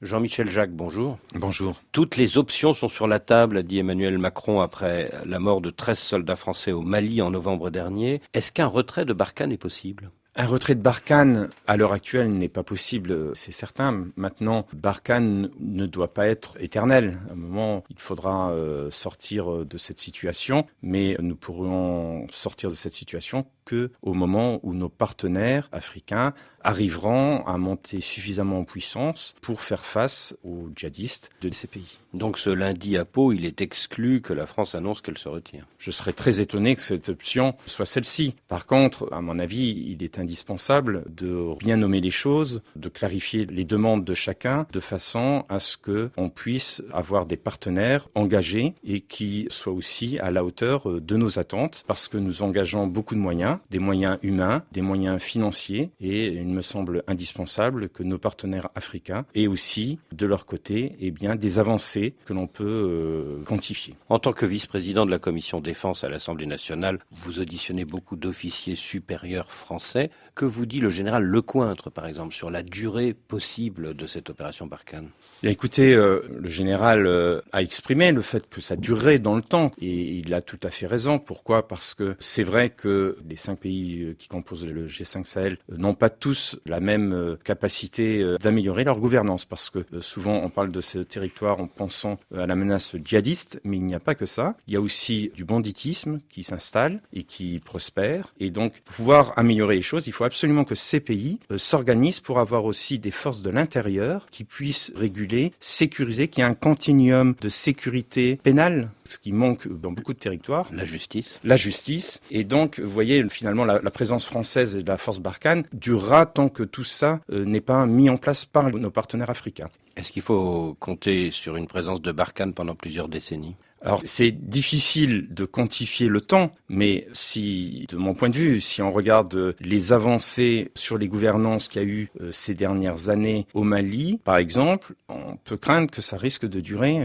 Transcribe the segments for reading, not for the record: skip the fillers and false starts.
Jean-Michel Jacques, bonjour. Bonjour. Toutes les options sont sur la table, a dit Emmanuel Macron après la mort de 13 soldats français au Mali en novembre dernier. Est-ce qu'un retrait de Barkhane est possible ? Un retrait de Barkhane, à l'heure actuelle, n'est pas possible, c'est certain. Maintenant, Barkhane ne doit pas être éternel. À un moment, il faudra sortir de cette situation, mais nous pourrons sortir de cette situation que au moment où nos partenaires africains arriveront à monter suffisamment en puissance pour faire face aux djihadistes de ces pays. Donc ce lundi à Pau, il est exclu que la France annonce qu'elle se retire. Je serais très étonné que cette option soit celle-ci. Par contre, à mon avis, il est indispensable de bien nommer les choses, de clarifier les demandes de chacun, de façon à ce qu'on puisse avoir des partenaires engagés et qui soient aussi à la hauteur de nos attentes, parce que nous engageons beaucoup de moyens, des moyens humains, des moyens financiers, et il me semble indispensable que nos partenaires africains aient aussi, de leur côté, des avancées que l'on peut quantifier. En tant que vice-président de la commission défense à l'Assemblée nationale, vous auditionnez beaucoup d'officiers supérieurs français. Que vous dit le général Lecointre, par exemple, sur la durée possible de cette opération Barkhane ? Bien, écoutez, le général a exprimé le fait que ça durerait dans le temps, et il a tout à fait raison. Pourquoi ? Parce que c'est vrai que les 5 pays qui composent le G5 Sahel n'ont pas tous la même capacité d'améliorer leur gouvernance, parce que souvent on parle de ce territoire en pensant à la menace djihadiste, mais il n'y a pas que ça. Il y a aussi du banditisme qui s'installe et qui prospère, et donc pour pouvoir améliorer les choses, il faut absolument que ces pays s'organisent pour avoir aussi des forces de l'intérieur qui puissent réguler, sécuriser, qu'il y ait un continuum de sécurité pénale, ce qui manque dans beaucoup de territoires. La justice. La justice. Et donc, vous voyez, finalement, la présence française et de la force Barkhane durera tant que tout ça n'est pas mis en place par nos partenaires africains. Est-ce qu'il faut compter sur une présence de Barkhane pendant plusieurs décennies ? Alors, c'est difficile de quantifier le temps, mais de mon point de vue, si on regarde les avancées sur les gouvernances qu'il y a eu ces dernières années au Mali, par exemple, on peut craindre que ça risque de durer,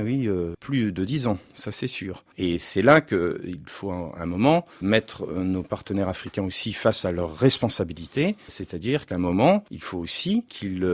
plus de 10 ans, ça c'est sûr. Et c'est là qu'il faut à un moment mettre nos partenaires africains aussi face à leurs responsabilités, c'est-à-dire qu'à un moment, il faut aussi qu'ils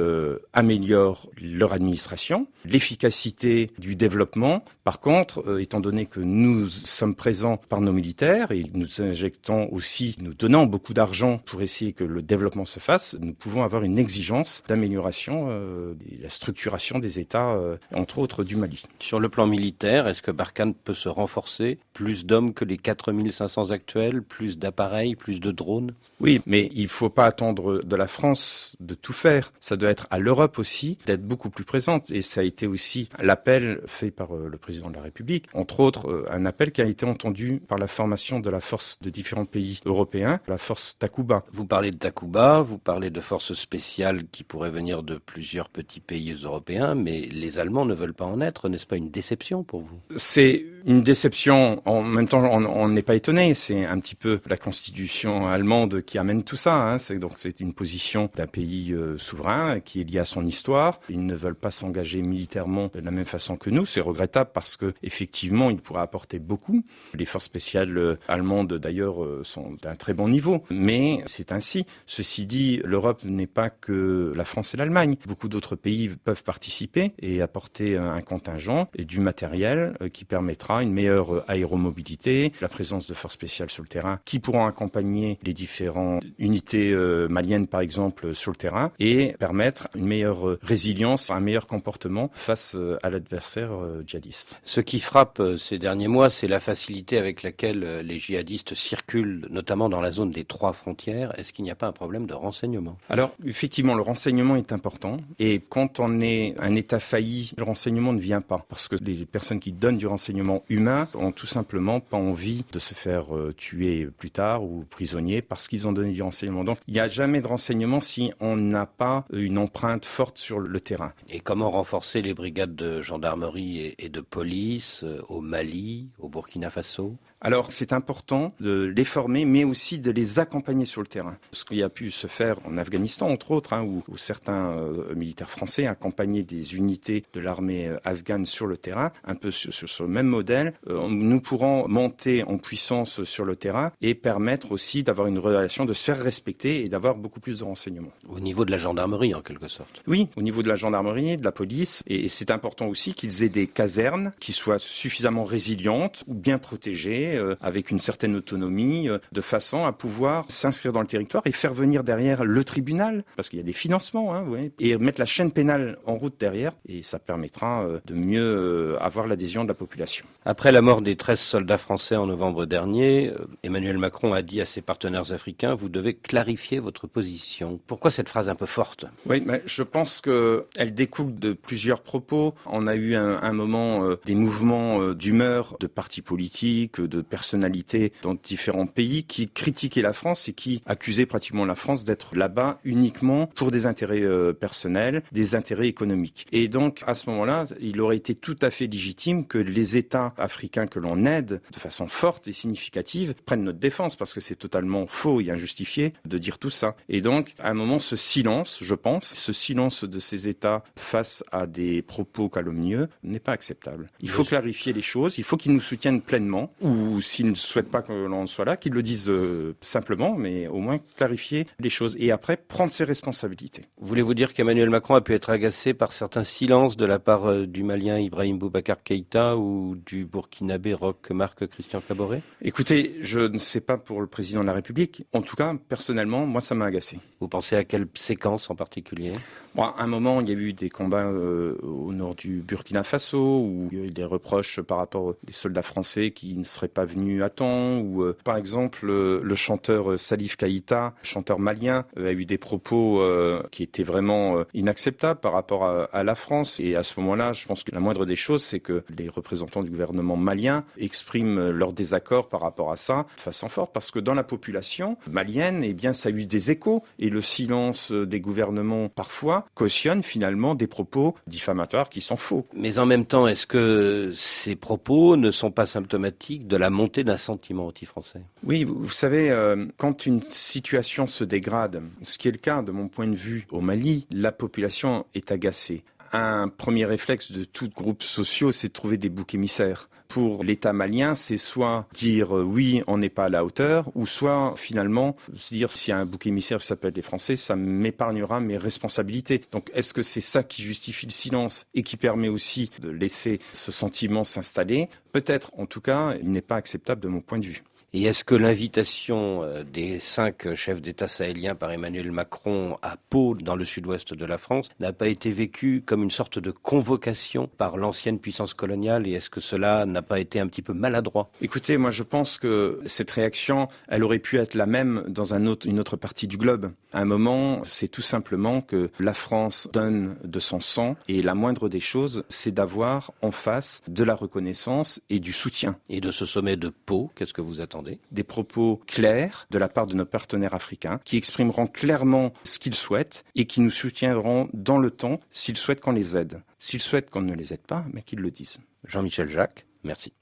améliorent leur administration, l'efficacité du développement. Par contre, étant donné que nous sommes présents par nos militaires et nous injectons aussi, nous donnons beaucoup d'argent pour essayer que le développement se fasse, nous pouvons avoir une exigence d'amélioration de la structuration des États, entre autres du Mali. Sur le plan militaire, est-ce que Barkhane peut se renforcer ? Plus d'hommes que les 4500 actuels, plus d'appareils, plus de drones ? Oui, mais il ne faut pas attendre de la France de tout faire. Ça doit être à l'Europe aussi d'être beaucoup plus présente. Et ça a été aussi l'appel fait par le président de la République. Entre autres, un appel qui a été entendu par la formation de la force de différents pays européens, la force Takuba. Vous parlez de Takuba, vous parlez de forces spéciales qui pourraient venir de plusieurs petits pays européens, mais les Allemands ne veulent pas en être. N'est-ce pas une déception pour vous ? C'est une déception. En même temps, on n'est pas étonné. C'est un petit peu la constitution allemande qui amène tout ça. C'est une position d'un pays souverain qui est liée à son histoire. Ils ne veulent pas s'engager militairement de la même façon que nous. C'est regrettable parce que effectivement, ils pourraient apporter beaucoup. Les forces spéciales allemandes, d'ailleurs, sont d'un très bon niveau. Mais c'est ainsi. Ceci dit, l'Europe n'est pas que la France et l'Allemagne. Beaucoup d'autres pays peuvent participer et apporter un contingent et du matériel qui permettra une meilleure aéromobilité, la présence de forces spéciales sur le terrain qui pourront accompagner les différentes unités maliennes, par exemple, sur le terrain et permettre une meilleure résilience, un meilleur comportement face à l'adversaire djihadiste. Ce qui frappe ces derniers mois, c'est la facilité avec laquelle les djihadistes circulent, notamment dans la zone des 3 frontières. Est-ce qu'il n'y a pas un problème de renseignement ? Alors, effectivement, le renseignement est important. Et quand on est un État failli, le renseignement ne vient pas. Parce que les personnes qui donnent du renseignement humain ont tout simplement pas envie de se faire tuer plus tard ou prisonniers parce qu'ils ont donné du renseignement. Donc, il n'y a jamais de renseignement si on n'a pas une empreinte forte sur le terrain. Et comment renforcer les brigades de gendarmerie et de police au Mali, au Burkina Faso? Alors, c'est important de les former, mais aussi de les accompagner sur le terrain. Ce qui a pu se faire en Afghanistan, entre autres, où certains militaires français accompagnaient des unités de l'armée afghane sur le terrain, un peu sur ce même modèle. Nous pourrons monter en puissance sur le terrain et permettre aussi d'avoir une relation, de se faire respecter et d'avoir beaucoup plus de renseignements. Au niveau de la gendarmerie, en quelque sorte. Oui, au niveau de la gendarmerie, de la police, et c'est important aussi qu'ils aient des casernes qui soient suffisamment résilientes ou bien protégées, avec une certaine autonomie, de façon à pouvoir s'inscrire dans le territoire et faire venir derrière le tribunal, parce qu'il y a des financements, et mettre la chaîne pénale en route derrière, et ça permettra de mieux avoir l'adhésion de la population. Après la mort des 13 soldats français en novembre dernier, Emmanuel Macron a dit à ses partenaires africains, vous devez clarifier votre position. Pourquoi cette phrase un peu forte? Oui, mais je pense qu'elle découle de plusieurs propos. On a eu un moment des mouvements d'humeur de partis politiques, de personnalités dans différents pays qui critiquaient la France et qui accusaient pratiquement la France d'être là-bas uniquement pour des intérêts personnels, des intérêts économiques. Et donc, à ce moment-là, il aurait été tout à fait légitime que les États africains que l'on aide de façon forte et significative prennent notre défense, parce que c'est totalement faux et injustifié de dire tout ça. Et donc, à un moment, ce silence, je pense, ce silence de ces États face à des propos calomnieux n'est pas acceptable. Il faut clarifier les choses, il faut qu'ils nous soutiennent pleinement, ou s'ils ne souhaitent pas que l'on soit là, qu'ils le disent simplement, mais au moins clarifier les choses et après prendre ses responsabilités. Voulez-vous dire qu'Emmanuel Macron a pu être agacé par certains silences de la part du Malien Ibrahim Boubacar Keïta ou du Burkinabé Roch Marc Christian Kaboré? Écoutez, je ne sais pas pour le président de la République. En tout cas, personnellement, moi, ça m'a agacé. Vous pensez à quelle séquence en particulier? Bon, à un moment, il y a eu des combats au nord du Burkina Faso, où il y a eu des reproches par rapport aux soldats français qui ne seraient pas venus à temps, ou par exemple, le chanteur Salif Keïta, chanteur malien, a eu des propos qui étaient vraiment inacceptables par rapport à la France. Et à ce moment-là, je pense que la moindre des choses, c'est que les représentants du gouvernement malien expriment leur désaccord par rapport à ça de façon forte, parce que dans la population malienne, eh bien, ça a eu des échos, et le silence des gouvernements parfois cautionne finalement des propos diffamatoires qui sont faux. Mais en même temps, est-ce que ces propos ne sont pas symptomatiques de la montée d'un sentiment anti-français? Oui, vous savez, quand une situation se dégrade, ce qui est le cas de mon point de vue au Mali, la population est agacée. Un premier réflexe de tout groupe social, c'est de trouver des boucs émissaires. Pour l'État malien, c'est soit dire oui, on n'est pas à la hauteur, ou soit finalement se dire s'il y a un bouc émissaire qui s'appelle les Français, ça m'épargnera mes responsabilités. Donc est-ce que c'est ça qui justifie le silence et qui permet aussi de laisser ce sentiment s'installer? Peut-être, en tout cas, il n'est pas acceptable de mon point de vue. Et est-ce que l'invitation des 5 chefs d'État sahéliens par Emmanuel Macron à Pau, dans le sud-ouest de la France, n'a pas été vécue comme une sorte de convocation par l'ancienne puissance coloniale? Et est-ce que cela n'a pas été un petit peu maladroit? Écoutez, moi je pense que cette réaction, elle aurait pu être la même dans une autre partie du globe. À un moment, c'est tout simplement que la France donne de son sang, et la moindre des choses, c'est d'avoir en face de la reconnaissance et du soutien. Et de ce sommet de Pau, qu'est-ce que vous attendez? Des propos clairs de la part de nos partenaires africains qui exprimeront clairement ce qu'ils souhaitent et qui nous soutiendront dans le temps s'ils souhaitent qu'on les aide. S'ils souhaitent qu'on ne les aide pas, mais qu'ils le disent. Jean-Michel Jacques, merci.